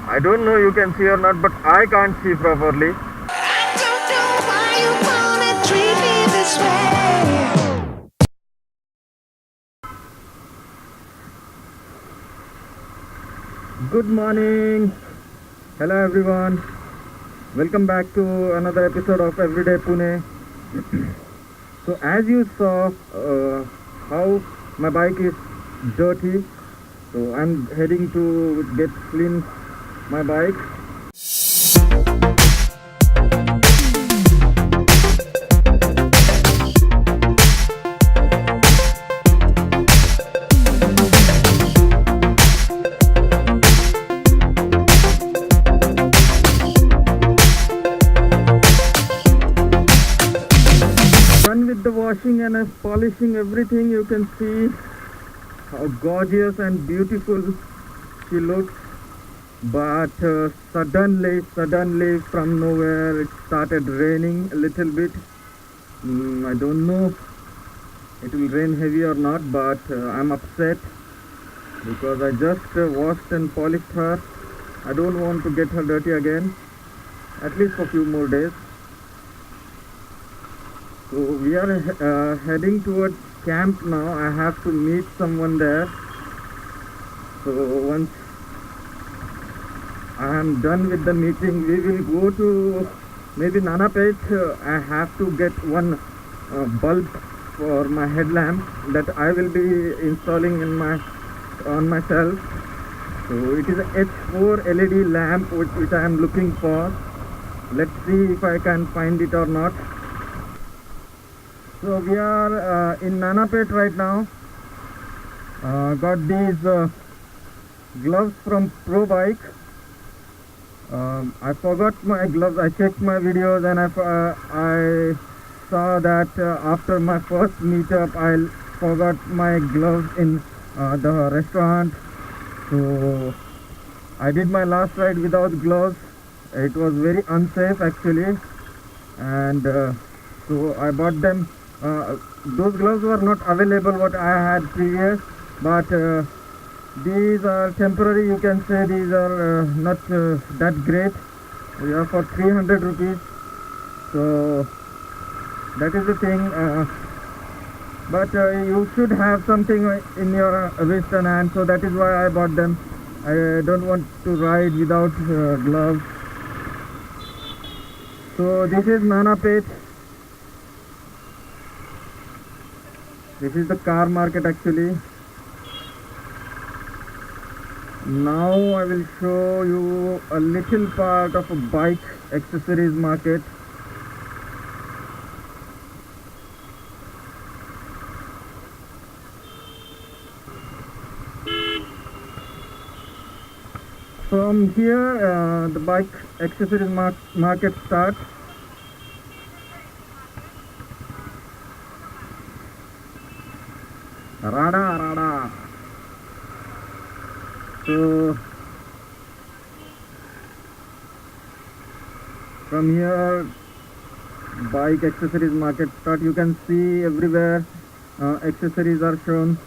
I don't know you can see or not, but I can't see properly. I don't know why you wanna treat me this way. Good morning. Hello everyone. Welcome back to another episode of Everyday Pune. So as you saw how my bike is dirty, so I'm heading to get clean my bike. Done with the washing and polishing everything. You can see how gorgeous and beautiful she looks. But suddenly from nowhere it started raining a little bit. I don't know it will rain heavy or not, but I'm upset because I just washed and polished her. I don't want to get her dirty again, at least for a few more days. So we are heading towards camp now. I have to meet someone there. So once I am done with the meeting, we will go to maybe Nanapet. I have to get one bulb for my headlamp that I will be installing on myself. So it is a H4 LED lamp which I am looking for. Let's see if I can find it or not. So we are in Nanapet right now. Got these gloves from Pro Bike. I forgot my gloves. I checked my videos and I saw that after my first meetup I forgot my gloves in the restaurant. So I did my last ride without gloves. It was very unsafe actually, and so I bought them. Those gloves were not available what I had previous, but these are temporary. You can say these are not that great. They are for 300 rupees. So that is the thing. But you should have something in your wrist and hand. So that is why I bought them. I don't want to ride without gloves. So this is Nanapet. This is the car market actually. Now I will show you a little part of a bike accessories market. From here the bike accessories market starts. Rada. So from here bike accessories market start. You can see everywhere accessories are shown.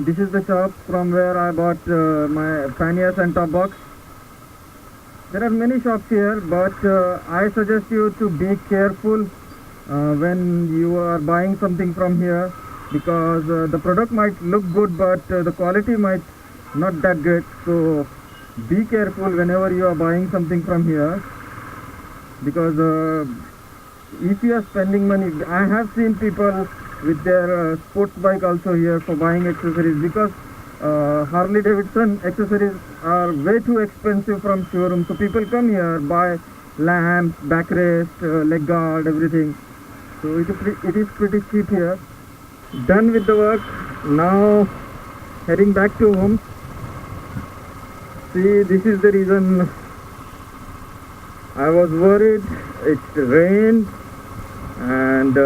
This is the shop from where I bought my panniers and top box. There are many shops here, but I suggest you to be careful when you are buying something from here, because the product might look good, but the quality might not that great. So be careful whenever you are buying something from here, because if you are spending money, I have seen people with their sports bike also here for buying accessories, because Harley Davidson accessories are way too expensive from showroom. So people come here, buy lamps, backrest, leg guard, everything. So it is pretty cheap here. Done with the work. Now heading back to home. See, this is the reason I was worried. It rained and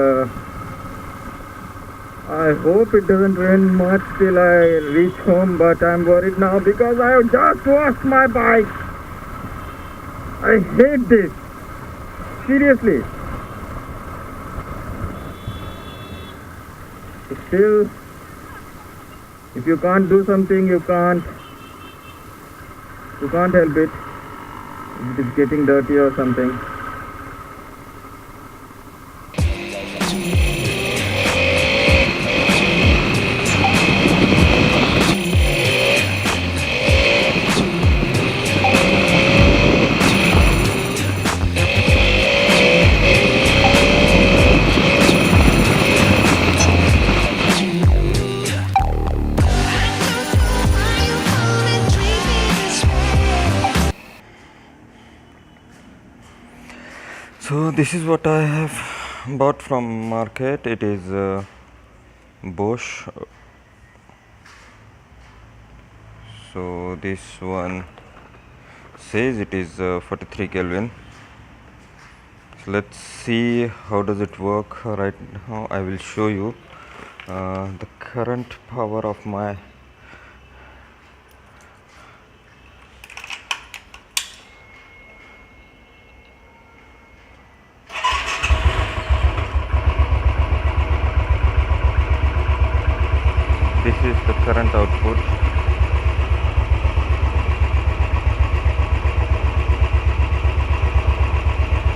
I hope it doesn't rain much till I reach home, but I'm worried now because I have just washed my bike. I hate this. Seriously. Still, if you can't do something, you can't help it. If it is getting dirty or something. Why you wanna treat me this way? So this is what I have bought from market. It is Bosch. So this one says it is 43 Kelvin. So let's see how does it work. Right now I will show you the current power of my this is the current output.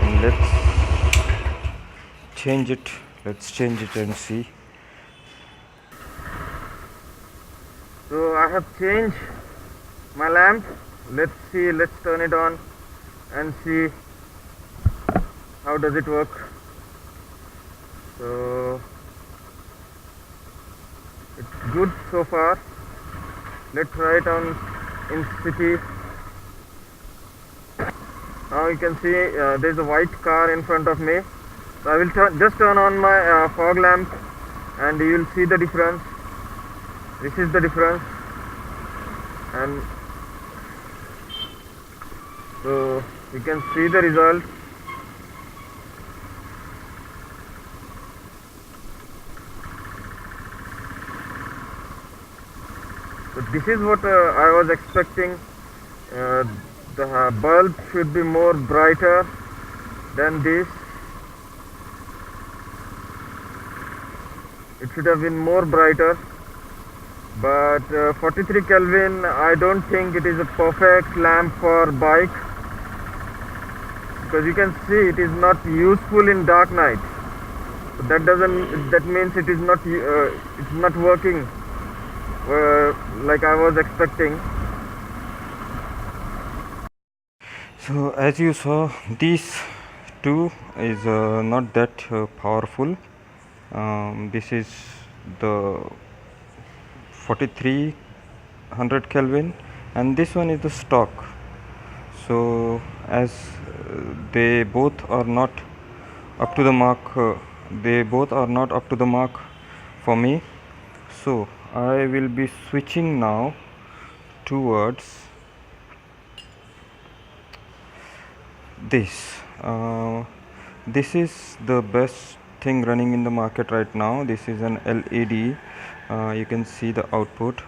And let's change it and see. So I have changed my lamp. Let's see, let's turn it on and see how does it work. So it's good so far. Let's try it on in city. Now you can see there's a white car in front of me. So I will just turn on my fog lamp and you will see the difference. This is the difference. And so you can see the result. So this is what I was expecting. The bulb should be more brighter than this. It should have been more brighter. But 43 Kelvin, I don't think it is a perfect lamp for bike, because you can see it is not useful in dark night. That means it is not it's not working like I was expecting. So as you saw, these two is not that powerful. This is the 4300 Kelvin and this one is the stock. So as they both are not up to the mark, for me, so I will be switching now towards this. This is the best thing running in the market right now. This is an LED. You can see the output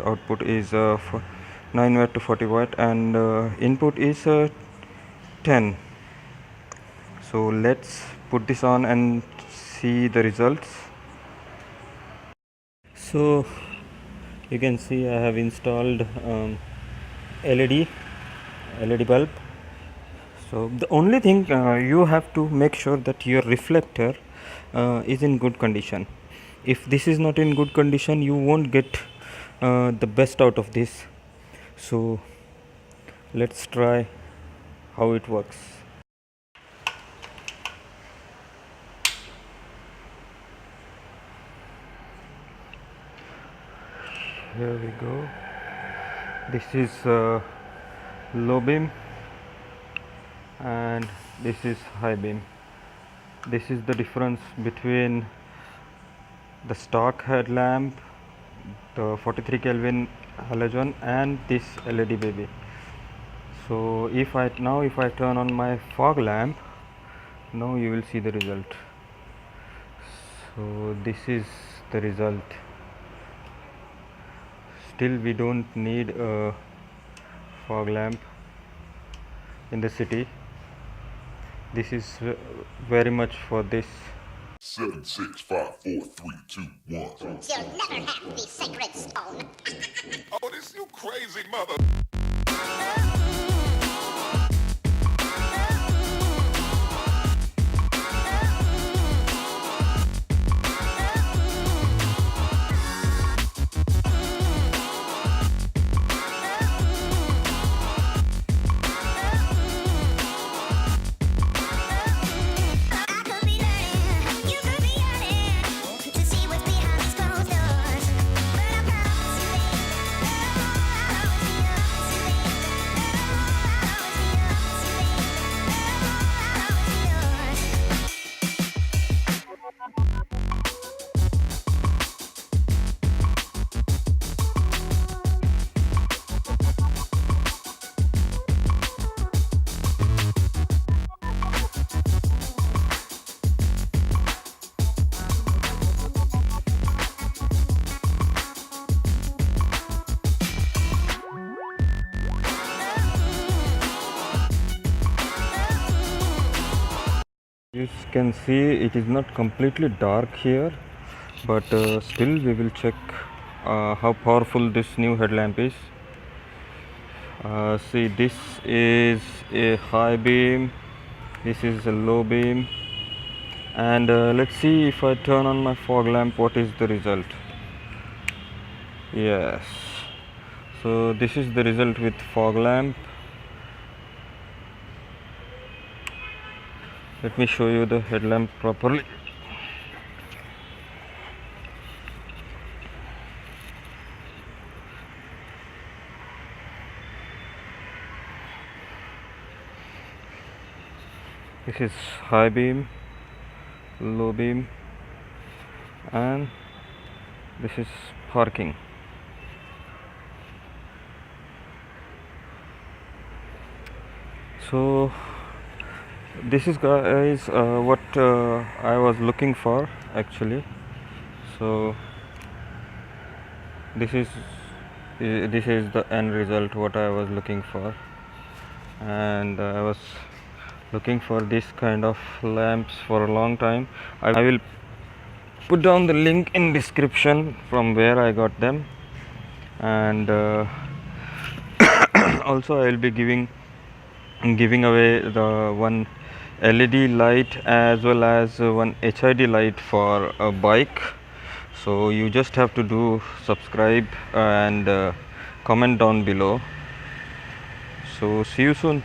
is 9 watt to 40 watt and input is 10. So let's put this on and see the results. So you can see I have installed LED bulb. So the only thing you have to make sure that your reflector is in good condition. If this is not in good condition, you won't get the best out of this. So let's try how it works. Here we go. This is low beam and this is high beam. This is the difference between the stock headlamp, the 43 Kelvin halogen and this LED baby. So if I turn on my fog lamp, now you will see the result. So this is the result. Still we don't need a fog lamp in the city. This is very much for this. 7, 6, 5, 4, 3, 2, 1. You'll never have the sacred stone. Oh, this you crazy mother. I could be learning, you could be yearning to see what's behind these closed doors. But I promise you, I'll always be yours. I'll always be yours. You can see it is not completely dark here, but still we will check how powerful this new headlamp is. See, this is a high beam, this is a low beam, and let's see if I turn on my fog lamp, what is the result. Yes, so this is the result with fog lamp. Let me show you the headlamp properly. This is high beam, low beam, and this is parking. So this is guys what I was looking for actually. So this is the end result what I was looking for, and I was looking for this kind of lamps for a long time. I will put down the link in description from where I got them, and also I will be giving away the one LED light as well as one HID light for a bike. So you just have to do subscribe and comment down below. So see you soon.